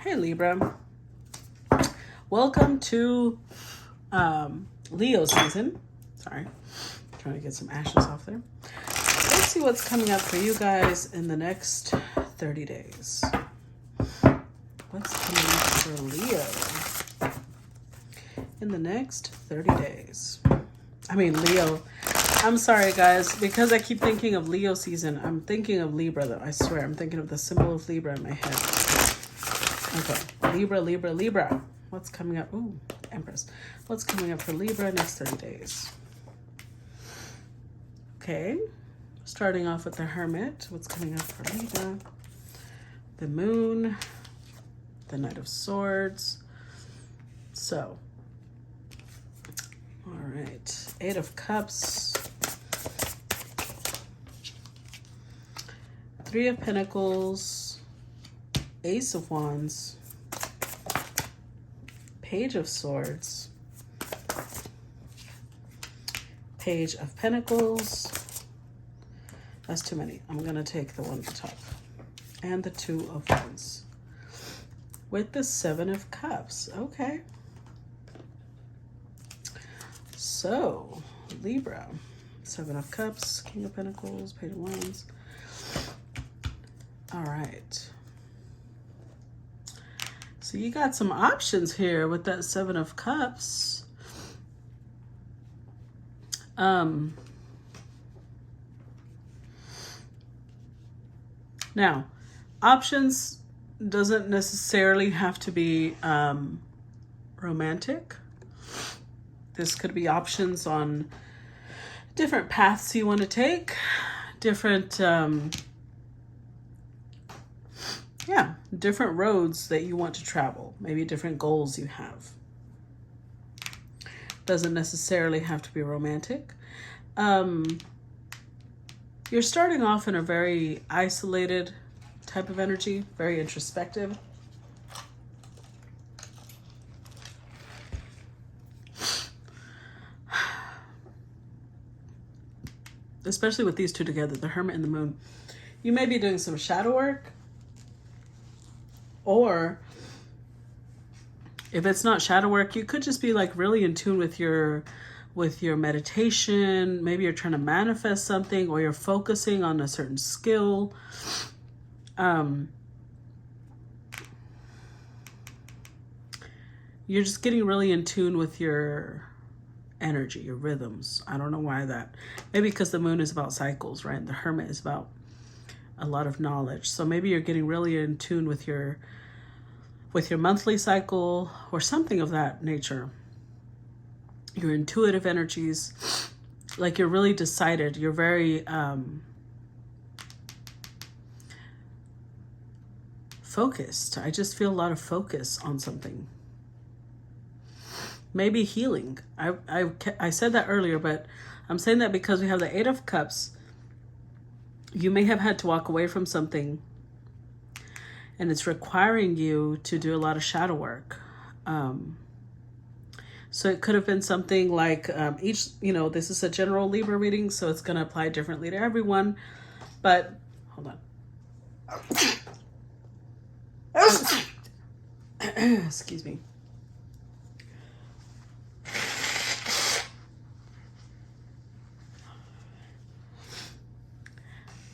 Hey Libra, welcome to Leo season. Sorry, trying to get some ashes off there. Let's see what's coming up for you guys in the next 30 days. What's coming up for Leo in the next 30 days? I mean, Leo. I'm sorry, guys, because I keep thinking of Leo season. I'm thinking of Libra, though. I swear, I'm thinking of the symbol of Libra in my head. Okay, Libra, Libra, Libra. What's coming up? Ooh, Empress. What's coming up for Libra next 30 days? Okay, starting off with the Hermit. What's coming up for Libra? The Moon, the Knight of Swords. So, all right, Eight of Cups, Three of Pentacles, Ace of Wands, Page of Swords, Page of Pentacles. That's too many. I'm going to take the one at the top. And the Two of Wands. With the Seven of Cups. Okay. So, Libra. Seven of Cups, King of Pentacles, Page of Wands. All right. So you got some options here with that Seven of Cups. Now, options doesn't necessarily have to be romantic. This could be options on different paths you want to take, different different roads that you want to travel, maybe different goals you have. Doesn't necessarily have to be romantic. You're starting off in a very isolated type of energy, very introspective. Especially with these two together, the Hermit and the Moon. You may be doing some shadow work. Or if it's not shadow work, you could just be like really in tune with your meditation. Maybe you're trying to manifest something, or you're focusing on a certain skill. You're just getting really in tune with your energy, your rhythms. I don't know why that. Maybe because the Moon is about cycles, right? The Hermit is about a lot of knowledge. So maybe you're getting really in tune with your monthly cycle or something of that nature. Your intuitive energies, like you're really decided. You're very focused. I just feel a lot of focus on something. Maybe healing. I said that earlier, but I'm saying that because we have the Eight of Cups. You may have had to walk away from something, and it's requiring you to do a lot of shadow work. So it could have been something like this is a general Libra reading, so it's going to apply differently to everyone. But hold on. Excuse me.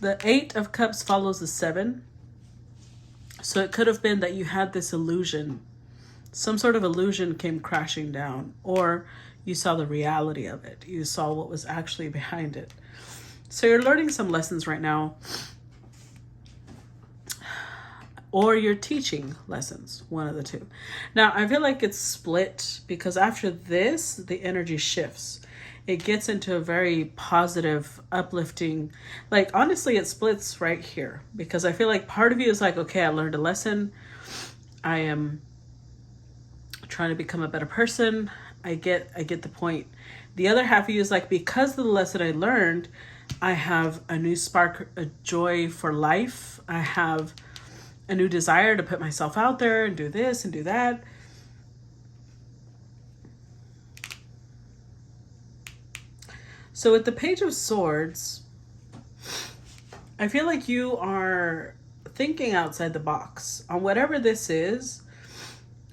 The Eight of Cups follows the Seven. So it could have been that you had this illusion. Some sort of illusion came crashing down. Or you saw the reality of it. You saw what was actually behind it. So you're learning some lessons right now. Or you're teaching lessons. One of the two. Now, I feel like it's split. Because after this, the energy shifts. It gets into a very positive, uplifting, like honestly, it splits right here because I feel like part of you is like, okay, I learned a lesson. I am trying to become a better person. I get the point. The other half of you is like, because of the lesson I learned, I have a new spark, a joy for life. I have a new desire to put myself out there and do this and do that. So with the Page of Swords, I feel like you are thinking outside the box on whatever this is.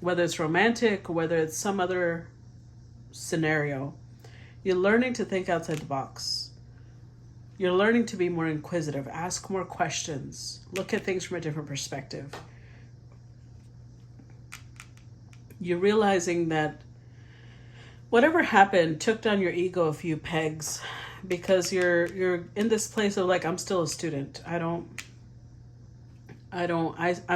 whether it's romantic, whether it's some other scenario, you're learning to think outside the box. You're learning to be more inquisitive, ask more questions, look at things from a different perspective. You're realizing that whatever happened took down your ego a few pegs, because you're in this place of like, I'm still a student. I'm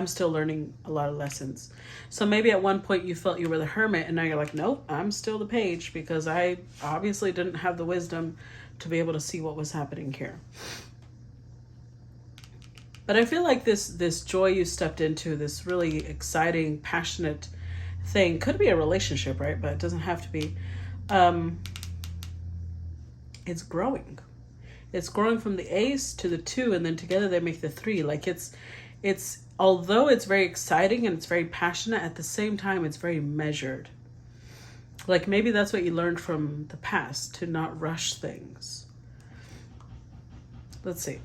still learning a lot of lessons. So maybe at one point you felt you were the hermit, and now you're like, nope, I'm still the page, because I obviously didn't have the wisdom to be able to see what was happening here. But I feel like this joy you stepped into, this really exciting, passionate thing, could be a relationship, right? But it doesn't have to be. It's growing. It's growing from the ace to the 2, and then together they make the 3. Like it's although it's very exciting and it's very passionate, at the same time it's very measured. Like maybe that's what you learned from the past, to not rush things. Let's see.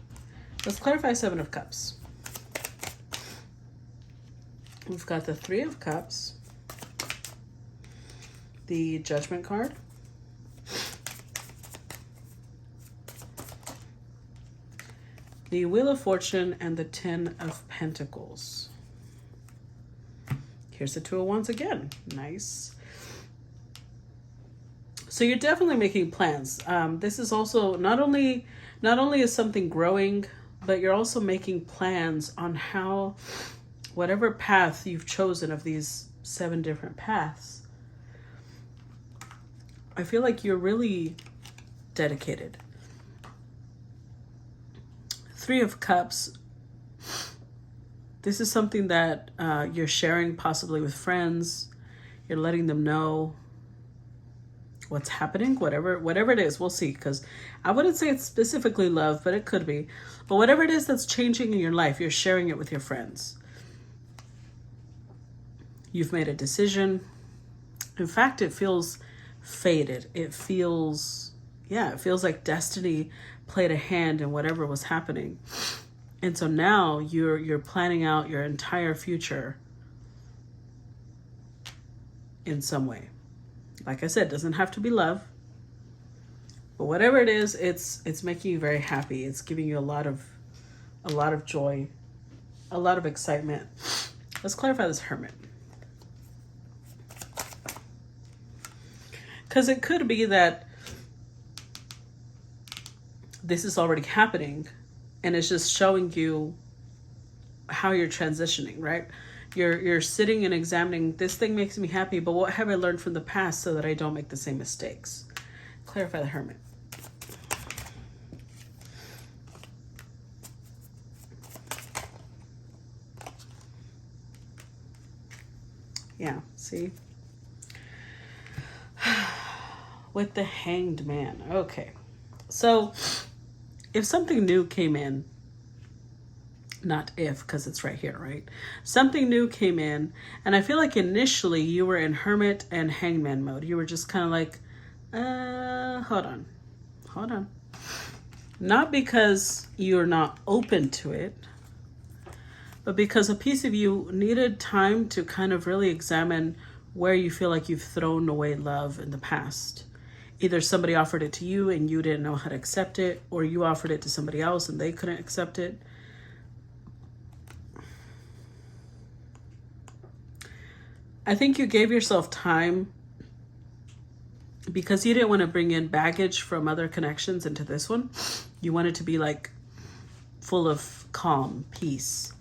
Let's clarify 7 of Cups. We've got the 3 of Cups, the Judgment card, the Wheel of Fortune, and the 10 of Pentacles. Here's the 2 of Wands again. Nice. So you're definitely making plans. This is also not only is something growing, but you're also making plans on how, whatever path you've chosen of these 7 different paths, I feel like you're really dedicated. 3 of Cups, this is something that you're sharing possibly with friends. You're letting them know what's happening, whatever it is. We'll see, because I wouldn't say it's specifically love, but it could be. But whatever it is that's changing in your life, you're sharing it with your friends. You've made a decision. In fact, it feels fated. It feels like destiny played a hand in whatever was happening. And so now you're planning out your entire future in some way. Like I said, it doesn't have to be love. But whatever it is, it's making you very happy. It's giving you a lot of joy, a lot of excitement. Let's clarify this Hermit. Because it could be that this is already happening, and it's just showing you how you're transitioning, right? You're sitting and examining, this thing makes me happy, but what have I learned from the past so that I don't make the same mistakes? Clarify the Hermit. Yeah, see? With the Hanged Man. Okay. So if something new came in, not if, because it's right here, right? Something new came in, and I feel like initially you were in Hermit and Hangman mode. You were just kind of like, hold on. Not because you're not open to it, but because a piece of you needed time to kind of really examine where you feel like you've thrown away love in the past. Either somebody offered it to you and you didn't know how to accept it, or you offered it to somebody else and they couldn't accept it. I think you gave yourself time because you didn't want to bring in baggage from other connections into this one. You wanted to be like full of calm, peace.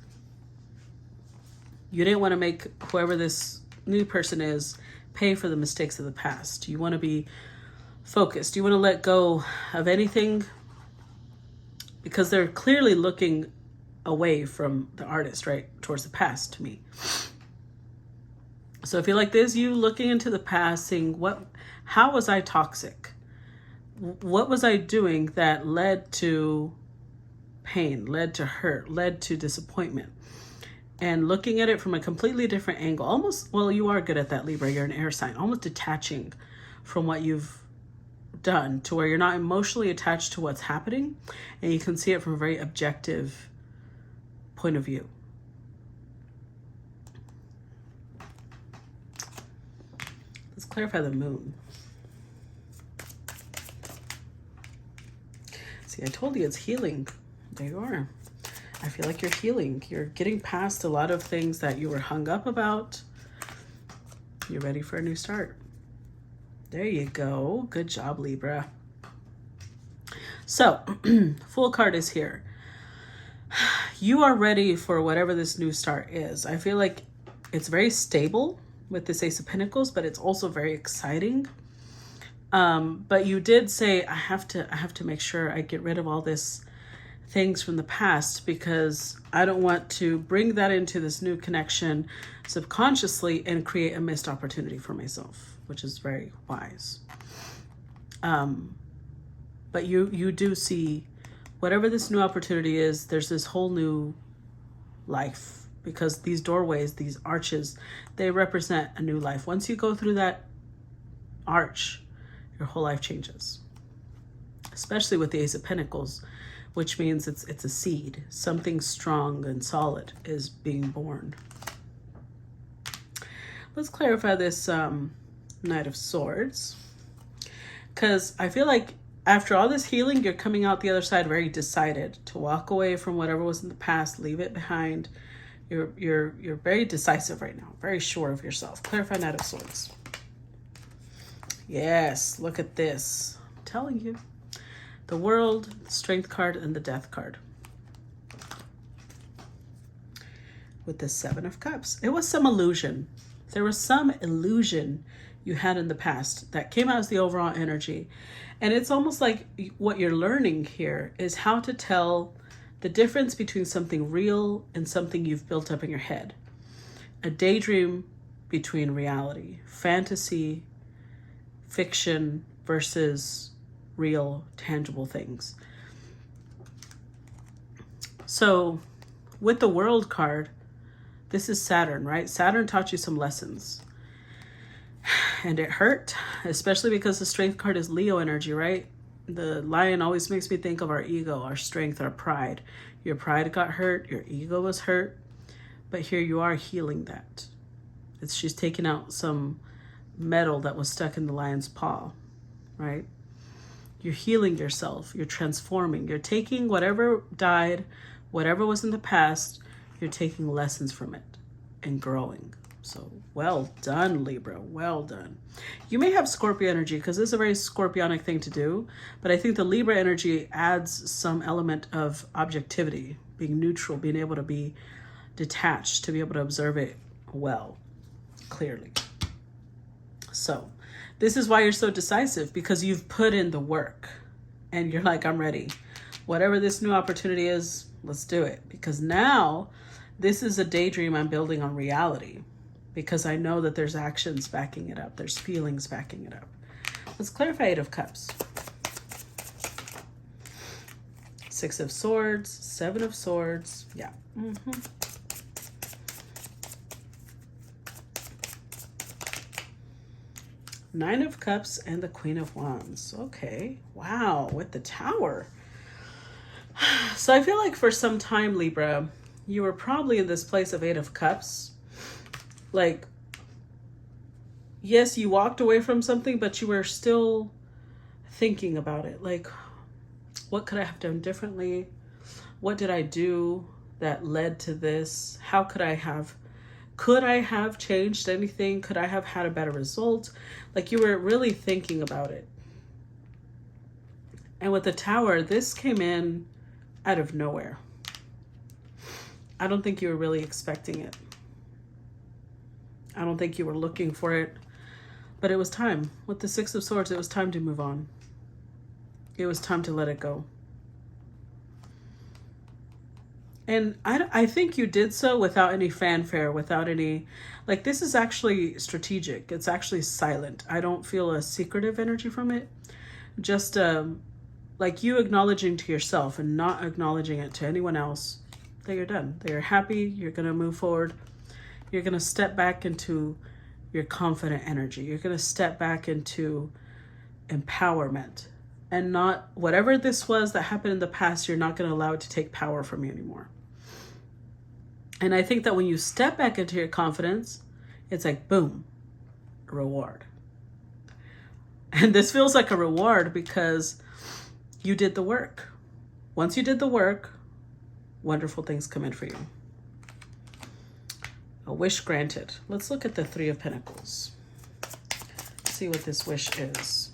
You didn't want to make whoever this new person is pay for the mistakes of the past. You want to be focused. You want to let go of anything, because they're clearly looking away from the artist, right? Towards the past to me. So I feel like there's you looking into the past, saying, how was I toxic? What was I doing that led to pain, led to hurt, led to disappointment? And looking at it from a completely different angle, almost, well, you are good at that, Libra, you're an air sign, almost detaching from what you've done to where you're not emotionally attached to what's happening, and you can see it from a very objective point of view. clarify the moon. See, I told you it's healing. There you are. I feel like you're healing. You're getting past a lot of things that you were hung up about. You're ready for a new start. There you go. Good job, Libra. So, Fool card is here. You are ready for whatever this new start is. I feel like it's very stable with this Ace of Pentacles, but it's also very exciting. But you did say, I have to make sure I get rid of all this things from the past, because I don't want to bring that into this new connection subconsciously and create a missed opportunity for myself, which is very wise. But you do see whatever this new opportunity is, there's this whole new life, because these doorways, these arches, they represent a new life. Once you go through that arch, your whole life changes, especially with the Ace of Pentacles, which means it's a seed. Something strong and solid is being born. Let's clarify this Knight of Swords, because I feel like after all this healing, you're coming out the other side very decided to walk away from whatever was in the past, leave it behind. You're very decisive right now, very sure of yourself. Clarify Knight of Swords. Yes, look at this. I'm telling you. The World, the Strength card, and the Death card. With the Seven of Cups. It was some illusion. There was some illusion you had in the past that came out as the overall energy. And it's almost like what you're learning here is how to tell the difference between something real and something you've built up in your head. A daydream between reality, fantasy, fiction versus real, tangible things. So with the World card, this is Saturn, right? Saturn taught you some lessons. And it hurt, especially because the Strength card is Leo energy, right? The lion always makes me think of our ego, our strength, our pride. Your pride got hurt, your ego was hurt, but here you are healing that. She's taking out some metal that was stuck in the lion's paw, right? You're healing yourself. You're transforming. You're taking whatever died, whatever was in the past, you're taking lessons from it and growing. So well done, Libra. Well done. You may have Scorpio energy because this is a very Scorpionic thing to do, but I think the Libra energy adds some element of objectivity, being neutral, being able to be detached, to be able to observe it well, clearly. So this is why you're so decisive, because you've put in the work and you're like, I'm ready. Whatever this new opportunity is, let's do it. Because now this is a daydream I'm building on reality, because I know that there's actions backing it up. There's feelings backing it up. Let's clarify Eight of Cups. Six of Swords, Seven of Swords. Yeah. Nine of Cups and the Queen of Wands. Okay. Wow. With the Tower. So I feel like for some time, Libra, you were probably in this place of Eight of Cups. Like, yes, you walked away from something, but you were still thinking about it. Like, what could I have done differently? What did I do that led to this? How could I have changed anything? Could I have had a better result? Like, you were really thinking about it. And with the Tower, this came in out of nowhere. I don't think you were really expecting it. I don't think you were looking for it, but it was time. With the Six of Swords, it was time to move on. It was time to let it go. And I think you did so without any fanfare, without any, like, this is actually strategic. It's actually silent. I don't feel a secretive energy from it. Just like you acknowledging to yourself and not acknowledging it to anyone else that you're done, that you're happy, you're going to move forward. You're going to step back into your confident energy. You're going to step back into empowerment, and not whatever this was that happened in the past, you're not going to allow it to take power from you anymore. And I think that when you step back into your confidence, it's like, boom, reward. And this feels like a reward because you did the work. Once you did the work, wonderful things come in for you. A wish granted. Let's look at the Three of Pentacles. See what this wish is.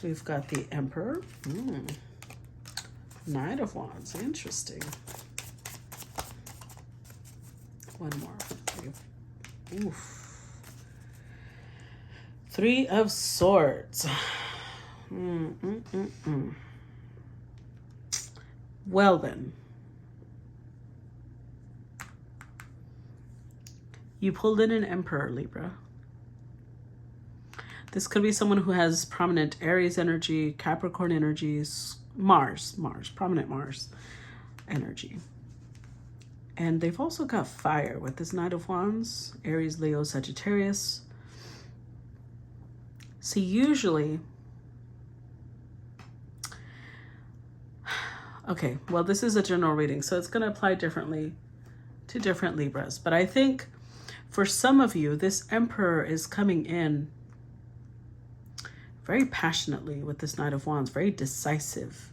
We've got the Emperor. Knight of Wands. Interesting. One more. Oof. Three of Swords. Well then. You pulled in an Emperor, Libra. This could be someone who has prominent Aries energy, Capricorn energies, prominent Mars energy. And they've also got fire with this Knight of Wands, Aries, Leo, Sagittarius. See, usually, okay, well, this is a general reading, so it's going to apply differently to different Libras. But I think for some of you, this Emperor is coming in very passionately with this Knight of Wands, very decisive.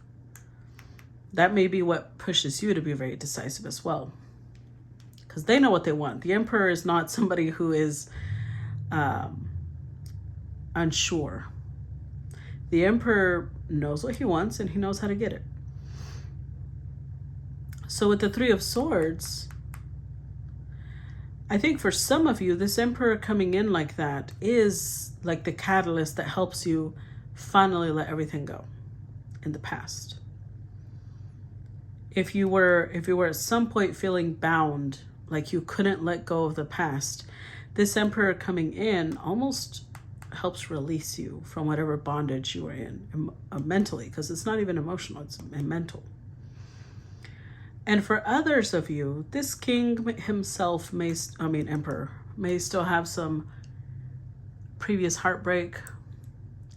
That may be what pushes you to be very decisive as well, because they know what they want. The Emperor is not somebody who is unsure. The Emperor knows what he wants and he knows how to get it. So with the Three of Swords, I think for some of you, this Emperor coming in like that is like the catalyst that helps you finally let everything go in the past. If you were at some point feeling bound, like you couldn't let go of the past, this Emperor coming in almost helps release you from whatever bondage you were in mentally, because it's not even emotional, it's mental. And for others of you, this king himself Emperor, may still have some previous heartbreak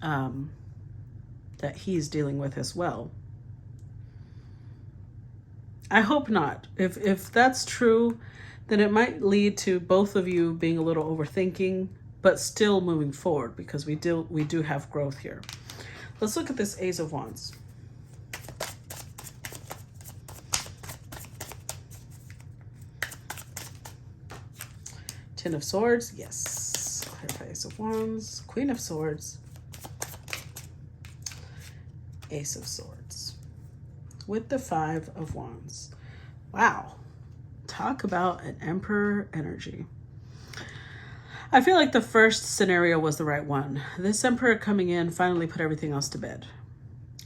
that he's dealing with as well. I hope not. If that's true, then it might lead to both of you being a little overthinking, but still moving forward, because we do have growth here. Let's look at this Ace of Wands. Ten of Swords, yes. Ace of Wands, Queen of Swords, Ace of Swords, with the Five of Wands. Wow. Talk about an Emperor energy. I feel like the first scenario was the right one. This Emperor coming in finally put everything else to bed.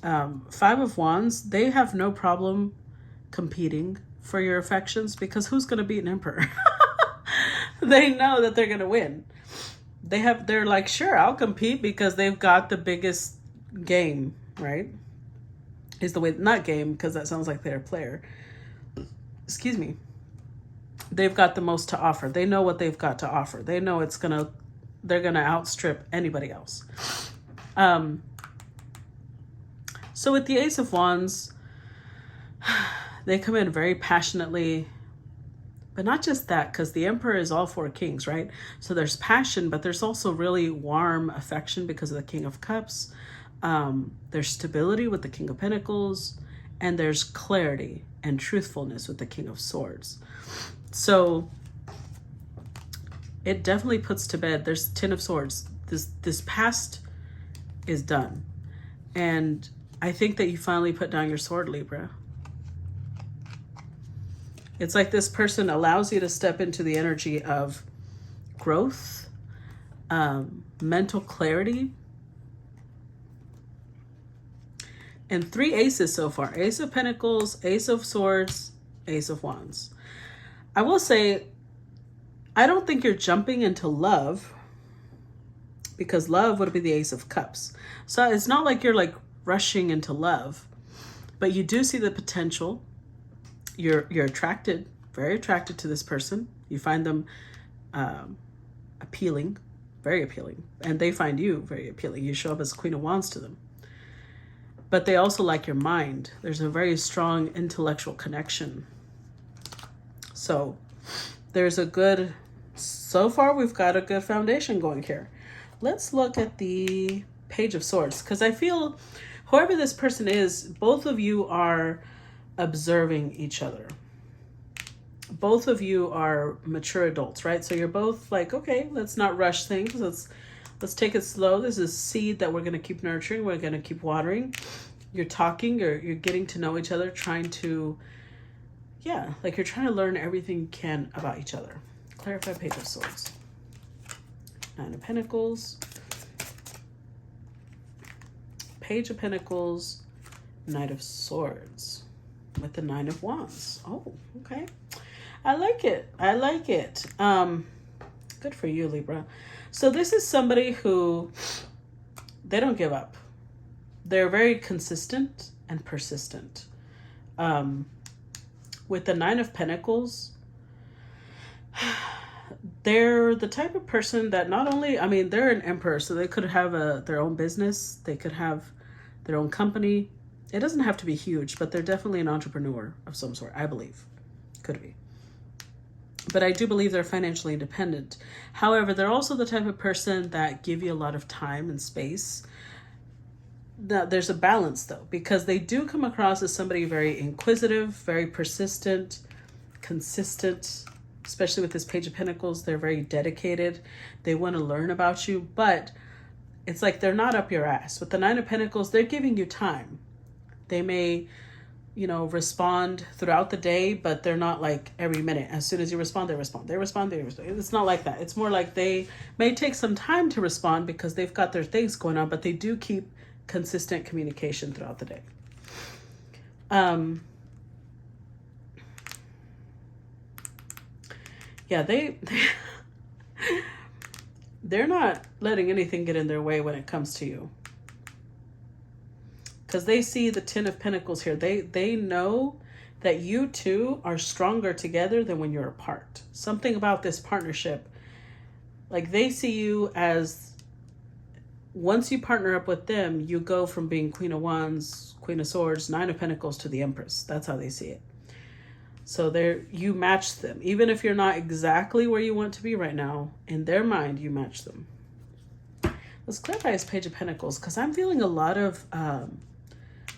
Five of Wands, they have no problem competing for your affections, because who's going to beat an Emperor? They know that they're going to win. They're like, sure, I'll compete, because they've got the biggest game, right? Is the way, not game, because that sounds like they're a player. Excuse me. They've got the most to offer. They know what they've got to offer. They know they're going to outstrip anybody else. So with the Ace of Wands, they come in very passionately, but not just that, because the Emperor is all four kings, right? So there's passion, but there's also really warm affection because of the King of Cups. There's stability with the King of Pentacles, and there's clarity and truthfulness with the King of Swords. So it definitely puts to bed, there's Ten of Swords. This past is done. And I think that you finally put down your sword, Libra. It's like this person allows you to step into the energy of growth, mental clarity. And three aces so far. Ace of Pentacles, Ace of Swords, Ace of Wands. I will say, I don't think you're jumping into love, because love would be the Ace of Cups. So it's not like you're like rushing into love, but you do see the potential. You're attracted, very attracted to this person. You find them appealing, very appealing. And they find you very appealing. You show up as Queen of Wands to them. But they also like your mind. There's a very strong intellectual connection. So there's so far we've got a good foundation going here. let's look at the Page of Swords, because I feel whoever this person is, both of you are observing each other. Both of you are mature adults, right? So you're both like, okay, let's not rush things. Let's take it slow. This is seed that we're going to keep nurturing. We're going to keep watering. You're talking, you're getting to know each other, trying to, yeah, like you're trying to learn everything you can about each other. Clarify Page of Swords. Nine of Pentacles. Page of Pentacles. Knight of Swords. With the Nine of Wands. Oh, okay. I like it. I like it. Good for you, Libra. So this is somebody who, they don't give up. They're very consistent and persistent. With the Nine of Pentacles, they're the type of person that not only, I mean, they're an emperor, so they could have their own business. They could have their own company. It doesn't have to be huge, but they're definitely an entrepreneur of some sort, I believe. Could be. But I do believe they're financially independent. However, they're also the type of person that give you a lot of time and space. Now, there's a balance, though, because they do come across as somebody very inquisitive, very persistent, consistent, especially with this Page of Pentacles. They're very dedicated. They want to learn about you, but it's like they're not up your ass. With the Nine of Pentacles, they're giving you time. They may, you know, respond throughout the day, but they're not like every minute. As soon as you respond, they respond. They respond, they respond. It's not like that. It's more like they may take some time to respond because they've got their things going on, but they do keep consistent communication throughout the day. Yeah, they're not letting anything get in their way when it comes to you. Because they see the Ten of Pentacles here. They know that you two are stronger together than when you're apart. Something about this partnership, like they see you as, once you partner up with them, you go from being Queen of Wands, Queen of Swords, Nine of Pentacles to the Empress. That's how they see it. So you match them. Even if you're not exactly where you want to be right now, in their mind, you match them. Let's clarify this Page of Pentacles, because I'm feeling a lot of,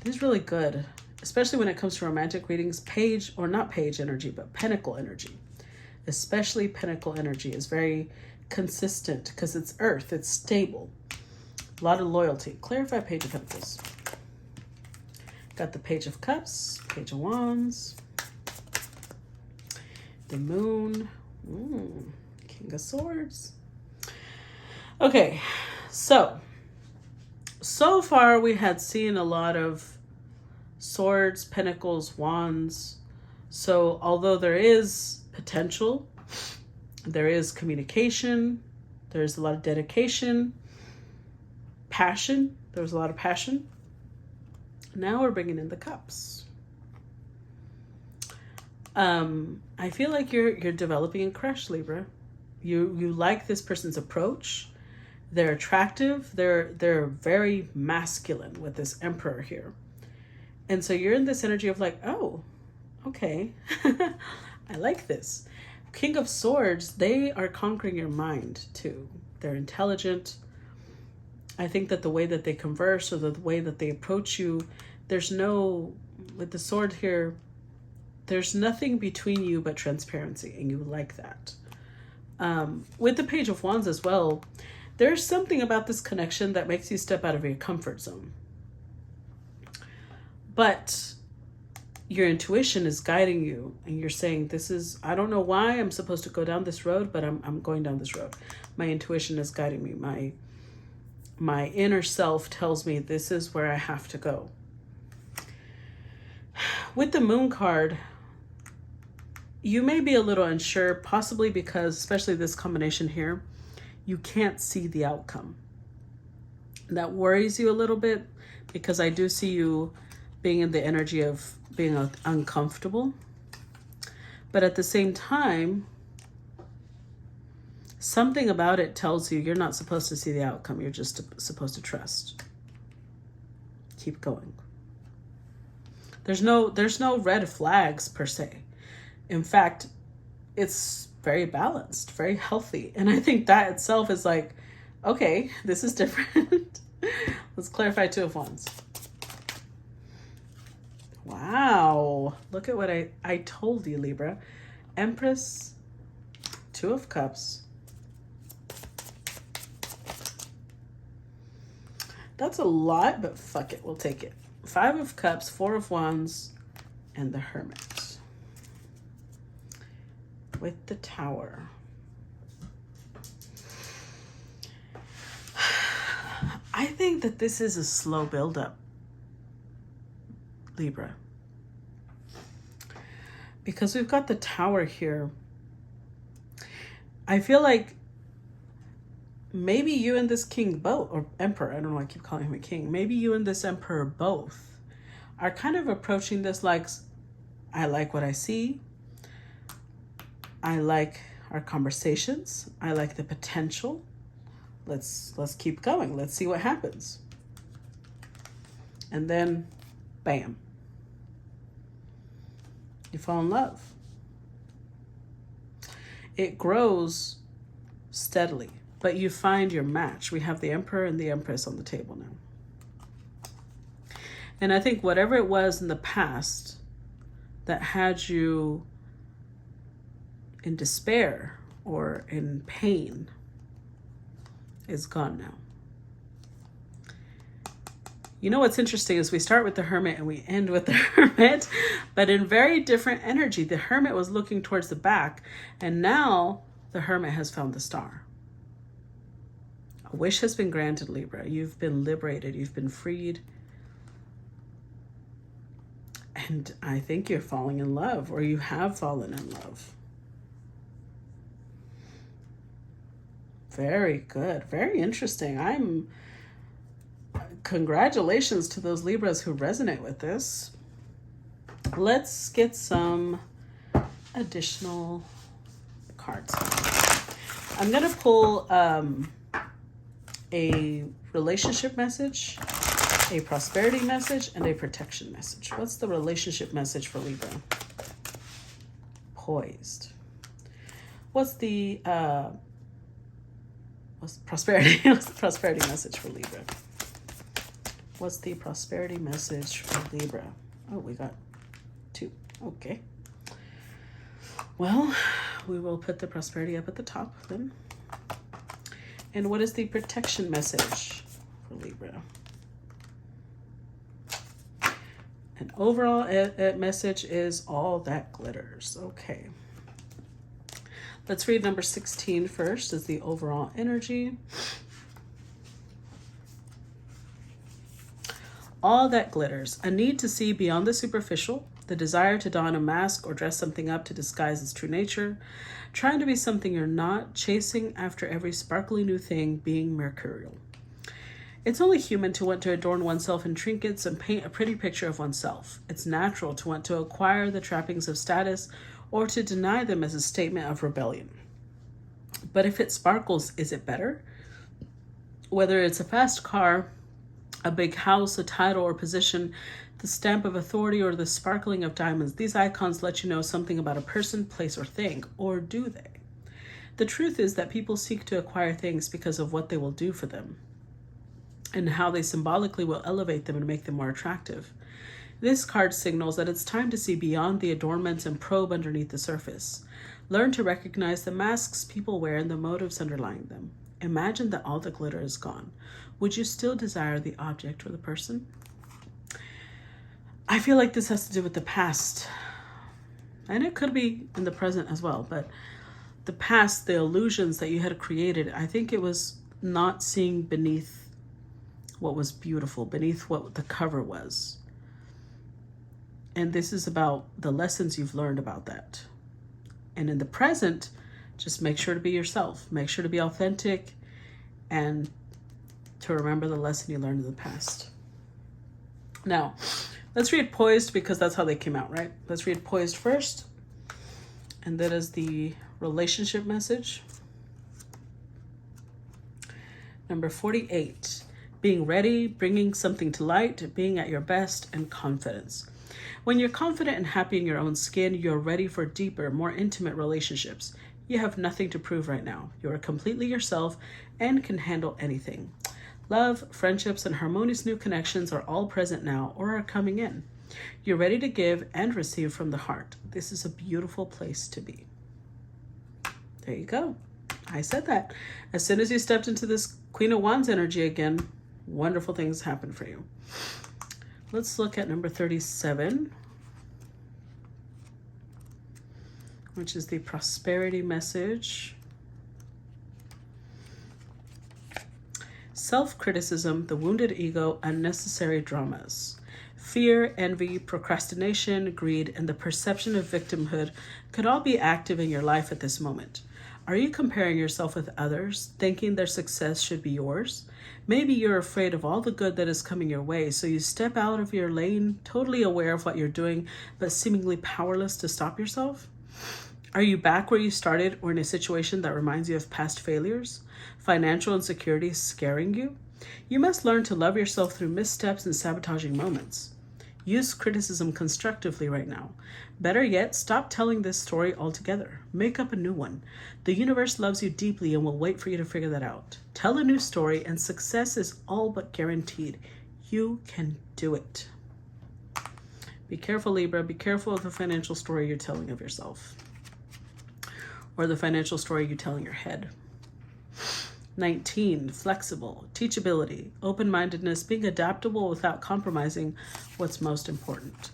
this is really good, especially when it comes to romantic readings. Page, or not page energy, but pentacle energy. Especially pentacle energy is very consistent because it's earth, it's stable. A lot of loyalty. Clarify Page of Pentacles. Got the Page of Cups, Page of Wands, the Moon, King of Swords. Okay, so far we had seen a lot of swords, pentacles, wands. So although there is potential, there is communication, there's a lot of dedication, passion. There was a lot of passion. Now we're bringing in the cups. I feel like you're developing a crush, Libra. You like this person's approach. They're attractive. They're very masculine with this Emperor here. And so you're in this energy of like, oh, okay. I like this. King of Swords, they are conquering your mind too. They're intelligent. I think that the way that they converse or the way that they approach you, there's no, with the sword here, there's nothing between you but transparency, and you like that. With the Page of Wands as well, there's something about this connection that makes you step out of your comfort zone. But your intuition is guiding you, and you're saying, this is, I don't know why I'm supposed to go down this road, but I'm going down this road. My intuition is guiding me. My inner self tells me this is where I have to go. With the Moon card, you may be a little unsure, possibly because, especially this combination here, you can't see the outcome. That worries you a little bit, because I do see you being in the energy of being uncomfortable. But at the same time, something about it tells you you're not supposed to see the outcome. You're just supposed to trust. Keep going. There's no red flags per se. In fact, it's very balanced, very healthy. And I think that itself is like, Okay, this is different. Let's clarify Two of Wands. Wow. Look at what I told you, Libra. Empress, Two of Cups. That's a lot, but fuck it. We'll take it. Five of Cups, Four of Wands, and the Hermit. With the Tower. I think that this is a slow buildup, Libra. Because we've got the Tower here. I feel like maybe you and this king both, or emperor, I don't know why I keep calling him a king. Maybe you and this emperor both are kind of approaching this like, I like what I see. I like our conversations. I like the potential. Let's keep going. Let's see what happens. And then, bam. You fall in love. It grows steadily, but you find your match. We have the Emperor and the Empress on the table now. And I think whatever it was in the past that had you in despair or in pain is gone now. You know what's interesting is we start with the Hermit and we end with the Hermit, but in very different energy. The Hermit was looking towards the back, and now the Hermit has found the Star. A wish has been granted, Libra. You've been liberated. You've been freed. And I think you're falling in love, or you have fallen in love. Very good. Very interesting. Congratulations to those Libras who resonate with this. Let's get some additional cards. I'm going to pull a relationship message, a prosperity message, and a protection message. What's the relationship message for Libra? Poised. What's the prosperity? What's the prosperity message for Libra? What's the prosperity message for Libra? Oh, we got two. Okay. Well, we will put the prosperity up at the top then. And what is the protection message for Libra? An overall message is all that glitters. Okay. Let's read number 16 first as the overall energy. All that glitters, a need to see beyond the superficial, the desire to don a mask or dress something up to disguise its true nature, trying to be something you're not, chasing after every sparkly new thing, being mercurial. It's only human to want to adorn oneself in trinkets and paint a pretty picture of oneself. It's natural to want to acquire the trappings of status or to deny them as a statement of rebellion. But if it sparkles, is it better? Whether it's a fast car, a big house, a title or position, the stamp of authority, or the sparkling of diamonds, these icons let you know something about a person, place, or thing, or do they? The truth is that people seek to acquire things because of what they will do for them and how they symbolically will elevate them and make them more attractive. This card signals that it's time to see beyond the adornments and probe underneath the surface. Learn to recognize the masks people wear and the motives underlying them. Imagine that all the glitter is gone. Would you still desire the object or the person? I feel like this has to do with the past. And it could be in the present as well. But the past, the illusions that you had created, I think it was not seeing beneath what was beautiful, beneath what the cover was. And this is about the lessons you've learned about that. And in the present, just make sure to be yourself. Make sure to be authentic and to remember the lesson you learned in the past. Now, let's read Poised because that's how they came out, right? Let's read Poised first. And that is the relationship message. Number 48, being ready, bringing something to light, being at your best, and confidence. When you're confident and happy in your own skin, you're ready for deeper, more intimate relationships. You have nothing to prove right now. You are completely yourself and can handle anything. Love, friendships, and harmonious new connections are all present now or are coming in. You're ready to give and receive from the heart. This is a beautiful place to be. There you go. I said that. As soon as you stepped into this Queen of Wands energy again, wonderful things happen for you. Let's look at number 37, which is the prosperity message. Self-criticism, the wounded ego, unnecessary dramas. Fear, envy, procrastination, greed, and the perception of victimhood could all be active in your life at this moment. Are you comparing yourself with others, thinking their success should be yours? Maybe you're afraid of all the good that is coming your way, so you step out of your lane, totally aware of what you're doing, but seemingly powerless to stop yourself? Are you back where you started or in a situation that reminds you of past failures? Financial insecurity scaring you? You must learn to love yourself through missteps and sabotaging moments. Use criticism constructively right now. Better yet, stop telling this story altogether. Make up a new one. The universe loves you deeply and will wait for you to figure that out. Tell a new story and success is all but guaranteed. You can do it. Be careful, Libra. Be careful of the financial story you're telling of yourself, or the financial story you tell in your head. 19, flexible, teachability, open-mindedness, being adaptable without compromising what's most important.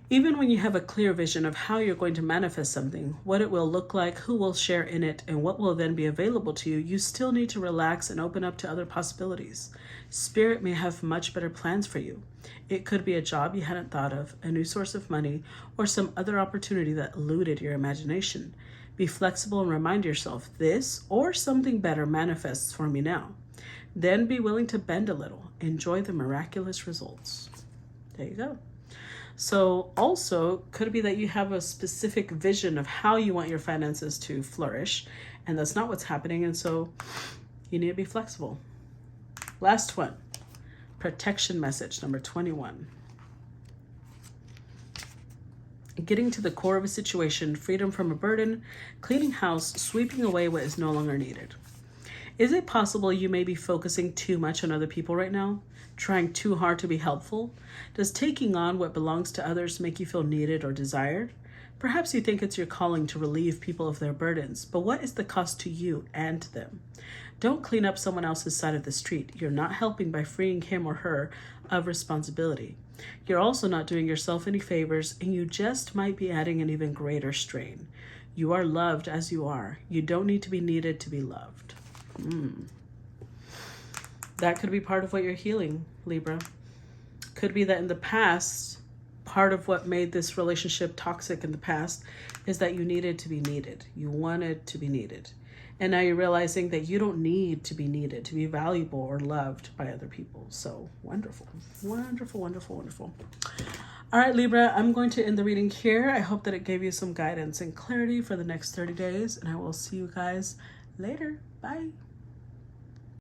Even when you have a clear vision of how you're going to manifest something, what it will look like, who will share in it, and what will then be available to you, you still need to relax and open up to other possibilities. Spirit may have much better plans for you. It could be a job you hadn't thought of, a new source of money, or some other opportunity that eluded your imagination. Be flexible and remind yourself this or something better manifests for me now. Then be willing to bend a little. Enjoy the miraculous results. There you go. So also could it be that you have a specific vision of how you want your finances to flourish, and that's not what's happening, and so you need to be flexible. Last one, protection message number 21. Getting to the core of a situation, freedom from a burden, cleaning house, sweeping away what is no longer needed. Is it possible you may be focusing too much on other people right now? Trying too hard to be helpful? Does taking on what belongs to others make you feel needed or desired? Perhaps you think it's your calling to relieve people of their burdens, but what is the cost to you and to them? Don't clean up someone else's side of the street. You're not helping by freeing him or her of responsibility. You're also not doing yourself any favors, and you just might be adding an even greater strain. You are loved as you are. You don't need to be needed to be loved. That could be part of what you're healing, Libra. Could be that in the past, part of what made this relationship toxic in the past is that you needed to be needed. You wanted to be needed. And now you're realizing that you don't need to be needed to be valuable or loved by other people. So wonderful, wonderful, wonderful, wonderful. All right, Libra, I'm going to end the reading here. I hope that it gave you some guidance and clarity for the next 30 days, and I will see you guys later. Bye.